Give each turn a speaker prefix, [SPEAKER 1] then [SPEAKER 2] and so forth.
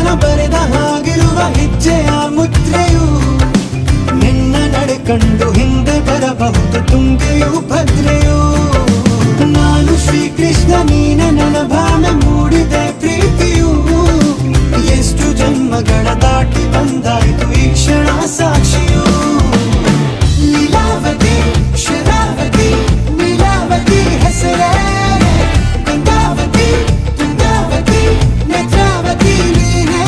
[SPEAKER 1] ಜೀವನ ಬರೆದ ಹಾಗಿರುವ ಹೆಜ್ಜೆಯ ಮುದ್ರೆಯು ನಿನ್ನ ನಡೆ ಕಂಡು ಹಿಂದೆ ಬರಬಹುದು ತುಂಗೆಯು ಭದ್ರೆಯು ನಾನು ಶ್ರೀಕೃಷ್ಣ ನೀನೆ ನನ್ನ ಭಾವನೆ ಮೂಡಿದೆ ಪ್ರೀತಿಯು ಎಷ್ಟು ಜನ್ಮಗಳ ದಾಟಿ ಬಂದಾಯಿತು ಈ ಕ್ಷಣ ಸಾಕ್ಷಿಯು ಲೀಲಾವತಿ ಶರಾವತಿ ನೀಲಾವತಿ ಹೆಸರೇ ಗಂಗಾವತಿ ತುಂಗಾವತಿ ನೇತ್ರಾವತಿ ನೀನೇ